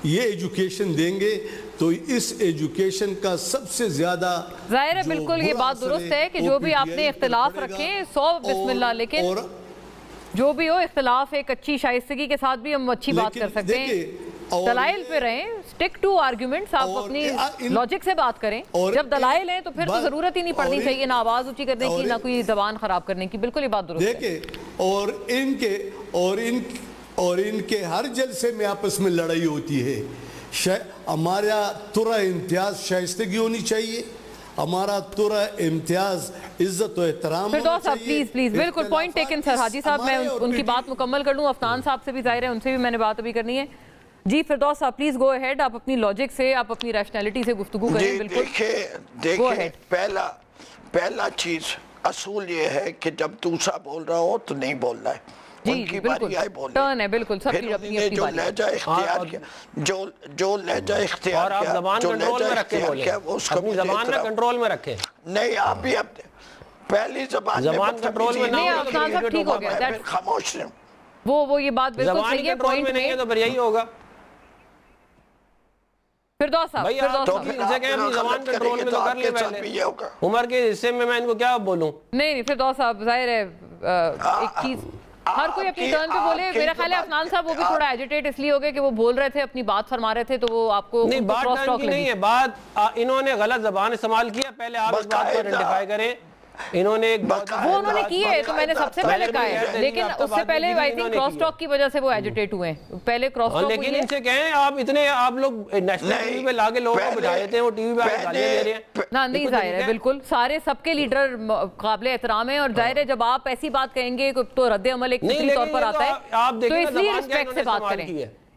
یہ ایجوکیشن دیں گے تو اس ایجوکیشن کا سب سے زیادہ ظاہر ہے، بالکل یہ بات درست ہے کہ جو بھی آپ نے اختلاف رکھیں 100 بسم اللہ، لیکن جو بھی ہو اختلاف ایک اچھی شائستگی کے ساتھ بھی ہم اچھی بات کر سکتے ہیں، دلائل پہ رہیں، سٹک ٹو آرگیومنٹس، آپ اپنی لاجک سے بات کریں، جب دلائل ہیں تو پھر تو ضرورت ہی نہیں پڑنی چاہیے نہ آواز اونچی کرنے کی، نہ کوئی زبان خراب کرنے کی، بالکل یہ بات درست ہے۔ دیکھیں اور ان کے ہر جلسے میں آپس میں لڑائی ہوتی ہے۔ ہمارا ترا امتیاز شائستگی ہونی چاہیے، ہمارا تورا امتیاز عزت و احترام فردوس صاحب پلیز بالکل پوائنٹ ٹیکن سر. حاجی صاحب میں ان کی بات مکمل کر لوں. افنان صاحب سے بھی ظاہر ہے ان سے بھی میں نے بات ابھی کرنی ہے. جی فردوس صاحب پلیز گو اہیڈ. آپ اپنی لاجک سے آپ اپنی ریشنلٹی سے گفتگو کریں. بالکل دیکھیں پہلا چیز اصول یہ ہے کہ جب دوسرا بول رہا ہو تو نہیں بولنا ہے. ان کی باری آئے بولنے. ٹرن ہے بالکل سب کی اپنی اپنی جو لہجہ اختیار کیا جو لہجہ اختیار کیا اور آپ زبان کنٹرول میں رکھے بولیں. اپنی زبان میں کنٹرول میں رکھیں. نہیں آپ بھی اپنے پہلی زبان کنٹرول میں نہیں. افنان صاحب ٹھیک ہو گیا. خاموش رہے وہ یہ بات بالکل صحیح ہے. پوائنٹ میں نہیں ہے تو پھر یہی ہوگا. فردوس صاحب ان سے کہیں اپنی زبان کنٹرول میں تو کر لیں پہلے. عمر کے حصے میں ان کو کیا بولوں. نہیں فردوس صاحب ظاہر ہے ایک چیز ہر کوئی اپنی ٹرن پہ بولے. میرا خیال ہے افنان صاحب وہ بھی تھوڑا ایجیٹیٹ اس لیے ہو گئے کہ وہ بول رہے تھے اپنی بات فرما رہے تھے تو وہ آپ کو نہیں بات ٹرن کی نہیں ہے. بات انہوں نے غلط زبان استعمال کیا. پہلے آپ اس بات کو آئیڈینٹیفائی کریں. انہوں نے انہوں نے کی ہے تو میں نے سب سے پہلے کہا ہے لیکن اس سے پہلے آئی تھنک کراس ٹاک کی وجہ سے وہ ایجیٹیٹ ہوئے ہیں. پہلے کراس ٹاک ہوئی ہے. لیکن ان سے کہیں آپ لوگ نیشنل ٹی وی پہ لاگے لوگوں کو بٹھا دیتے ہیں وہ ٹی وی پہ گالیاں دے رہے ہیں. نہیں ظاہر ہے بالکل سارے سب کے لیڈر قابل احترام ہیں اور ظاہر ہے جب آپ ایسی بات کہیں گے تو رد عمل ایک فطری طور پر آتا ہے تو اس لیے رسپیکٹ سے بات کریں.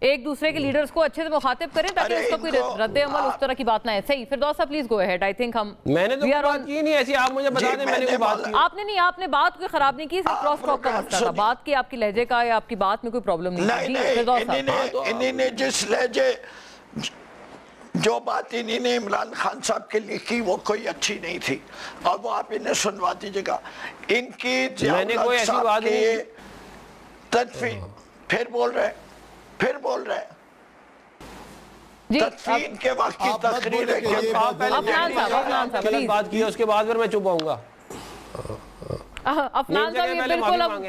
ایک دوسرے کے لیڈرز کو اچھے سے مخاطب کریں تاکہ اس کا کوئی رد عمل اس طرح کی بات نہ ہے. صحیح فردوس صاحب please go ahead. I think میں نے تو بات کی نہیں ایسی. آپ مجھے بتا دیں میں نے کوئی بات کی. آپ نے نہیں آپ نے بات کوئی خراب نہیں کی. صرف کراس ٹاک کا مسئلہ تھا. بات کی آپ کی لہجے کا یا آپ کی بات میں کوئی پرابلم نہیں تھی. انہی نے جس لہجے جو بات انہی نے عمران خان صاحب کے لکھی وہ کوئی اچھی نہیں تھی اور وہ آپ انہیں سنوا دیجئے گا. ان کی ضیاءالحق صاحب کی تدفین پھر بول رہے ہیں تدفین کے وقت کی تقریر ہے کہ افنان صاحب غلط بات کی ہے اس کے بعد پھر میں چپ آؤں گا. افنان صاحب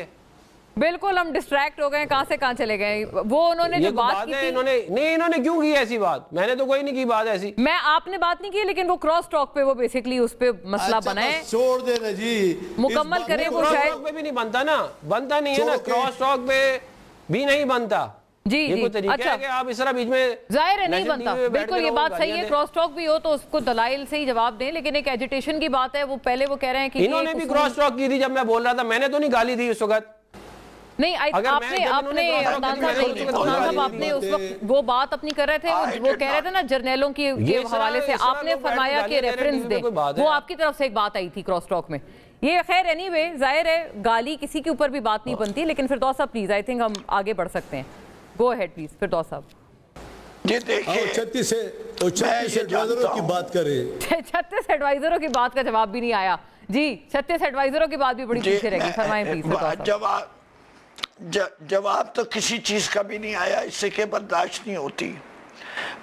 بالکل ہم ڈسٹریکٹ ہو گئے. کہاں سے کہاں چلے گئے. وہ انہوں نے جو بات کی تھی انہوں نے کیوں کی ایسی بات. میں نے تو کوئی نہیں کی بات ایسی. میں آپ نے بات نہیں کی لیکن وہ کراس ٹاک پہ وہ بیسیکلی اس پہ مسئلہ بنا ہے. چھوڑ دینا جی مکمل کریں. وہ شاید پہ بھی نہیں بنتا نا. بنتا نہیں ہے نا. کراس ٹاک پہ بھی نہیں بنتا. جی اچھا کہ آپ اس طرح بیچ میں ظاہر ہے نہیں بنتا. بالکل یہ بات صحیح ہے. کراس ٹاک بھی ہو تو اس کو دلائل سے ہی جواب دیں لیکن ایک ایجیٹیشن کی بات ہے. وہ پہلے وہ کہہ رہے ہیں کہ انہوں نے بھی کراس ٹاک کی تھی جب میں بول رہا تھا. میں نے تو نہیں گالی دی اس وقت. نہیں آپ نے اس وقت وہ بات اپنی کر رہے تھے. وہ کہہ رہے تھے نا جرنیلوں کے حوالے سے آپ نے فرمایا کہ ریفرنس دیں. وہ آپ کی طرف سے ایک بات آئی تھی کراس ٹاک میں. یہ خیر اینی وے ظاہر ہے گالی کسی کے اوپر بھی بات نہیں بنتی. لیکن فردوس صاحب پلیز آئی تھنک ہم آگے بڑھ سکتے ہیں. گو ہیڈ پلیز فردوس صاحب. جی دیکھیں 36 ایڈوائزروں کی بات کریں. 36 ایڈوائزروں کی بات کا جواب بھی نہیں آیا. جی 36 ایڈوائزروں کی بات بھی بڑی پیچھے رہ گئی. فرمائیں پلیز. جواب تو کسی چیز کا بھی نہیں آیا. اس سے کہ برداشت نہیں ہوتی.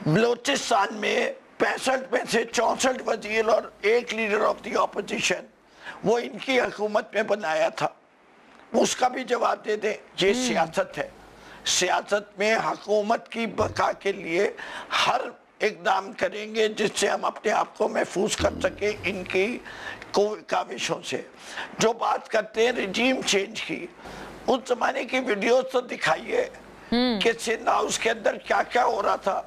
بلوچستان میں 65 میں سے 64 وزیر اور ایک لیڈر آف دی اپوزیشن وہ ان کی حکومت میں بنایا تھا. اس کا بھی جواب دے دیں. یہ سیاست ہے. سیاست میں حکومت کی بقا کے لیے ہر اقدام کریں گے جس سے ہم اپنے آپ کو محفوظ کر سکیں ان کی کاوشوں سے. جو بات کرتے ہیں رجیم چینج کی اس زمانے کی ویڈیوز تو دکھائیے کہ سندھ ہاؤس کے اندر کیا کیا ہو رہا تھا.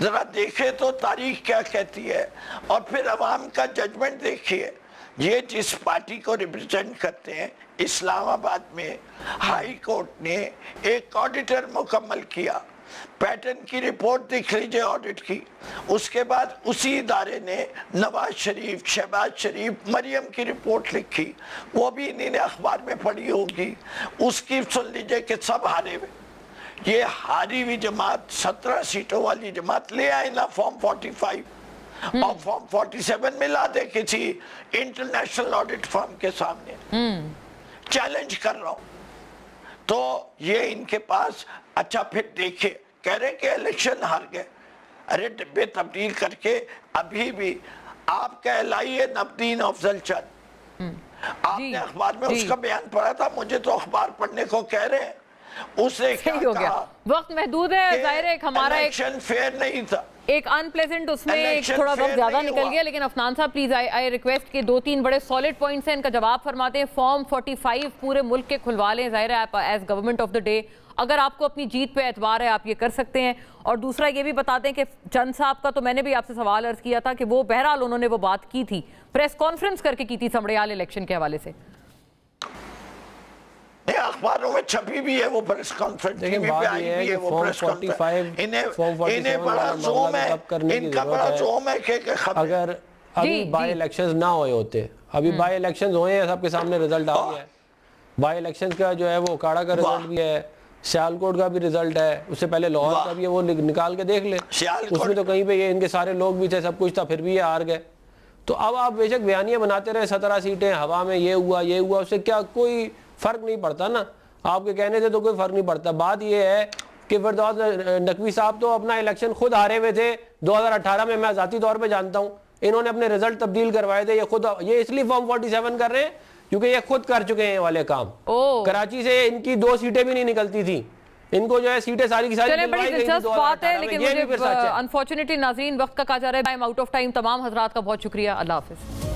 ذرا دیکھیں تو تاریخ کیا کہتی ہے اور پھر عوام کا ججمنٹ دیکھیے. یہ جس پارٹی کو ریپرزینٹ کرتے ہیں اسلام آباد میں ہائی کورٹ نے ایک آڈیٹر مکمل کیا. پیٹرن کی رپورٹ دیکھ لیجئے آڈٹ کی. اس کے بعد اسی ادارے نے نواز شریف شہباز شریف مریم کی رپورٹ لکھی. وہ بھی انہی نے اخبار میں پڑھی ہوگی. اس کی سن لیجئے کہ سب ہارے ہوئے. یہ ہاری ہوئی جماعت 17 سیٹوں والی جماعت لے آئے نا فارم 45 اور فارم 47 میں لا دے کسی انٹرنیشنل آڈٹ فرم کے سامنے. چیلنج کر رہا ہوں. تو یہ ان کے پاس اچھا پھر دیکھے کہہ رہے کہ الیکشن ہار گئے. ارے ڈبے تبدیل کر کے ابھی بھی آپ کہلائیے نبدین افضل چند. آپ نے اخبار میں اس کا بیان پڑھا تھا. مجھے تو اخبار پڑھنے کو کہہ رہے ہیں. اس نے کیا کہا وقت محدود ہے. ظاہر ہے ہمارا الیکشن فیئر نہیں تھا. ایک انپلیزنٹ اس میں ایک تھوڑا وقت زیادہ نکل گیا، لیکن افنان صاحب پلیز آئی ریکویسٹ کہ 2-3 بڑے سالڈ پوائنٹس ہیں، ان کا جواب فرماتے ہیں۔ فارم 45 پورے ملک کے کھلوا لیں، ظاہر ہے آپ as government of the day اگر آپ کو اپنی جیت پہ اعتبار ہے آپ یہ کر سکتے ہیں۔ اور دوسرا یہ بھی بتاتے ہیں کہ چند صاحب کا تو میں نے بھی آپ سے سوال عرض کیا تھا کہ وہ بہرحال انہوں نے وہ بات کی تھی، پریس کانفرنس کر کے کی تھی سمڑیال الیکشن کے حوالے سے، اخباروں میں چھپی بھی ہے وہ پریس کانفرنس، دیکھیں بات یہ ہے کہ فارم 45 انہیں بڑا زوم ہے، ان کا بڑا زوم ہے کہ اگر ابھی بائی الیکشنز نہ ہوئے ہوتے، ابھی بائی الیکشنز ہوئے ہیں، سب کے سامنے رزلٹ آ گیا ہے، بائی الیکشنز کا جو ہے وہ اکھاڑا کا رزلٹ بھی ہے، سیالکوٹ کا بھی رزلٹ ہے، اس سے پہلے لاہور کا بھی ہے، وہ نکال کے دیکھ لیں، اس میں تو کہیں پہ یہ ان کے سارے لوگ بھی تھے، سب کچھ تھا، پھر بھی یہ ہار گئے۔ تو اب آپ بے شک بیانیاں بناتے رہے 17 سیٹیں ہوا میں، یہ ہوا، اس سے کیا کوئی فرق نہیں پڑتا نا، آپ کے کہنے سے تو کوئی فرق نہیں پڑتا۔ بات یہ ہے کہ فردوس نقوی صاحب تو اپنا الیکشن خود ہارے ہوئے تھے 2018 میں ذاتی طور پہ جانتا ہوں، انہوں نے اپنے رزلٹ تبدیل کروائے تھے، یہ اس لیے فارم 47 کر رہے ہیں کیونکہ یہ خود کر چکے ہیں والے کام۔ کراچی سے ان کی 2 سیٹیں بھی نہیں نکلتی تھی، ان کو جو ہے سیٹیں ساری کی ساری بڑی دلچسپ بات ہے، لیکن مجھے انفارچونیٹلی ناظرین وقت کا کہا جا رہا ہے، ٹائم آؤٹ آف ٹائم۔ تمام حضرات کا بہت شکریہ، اللہ حافظ۔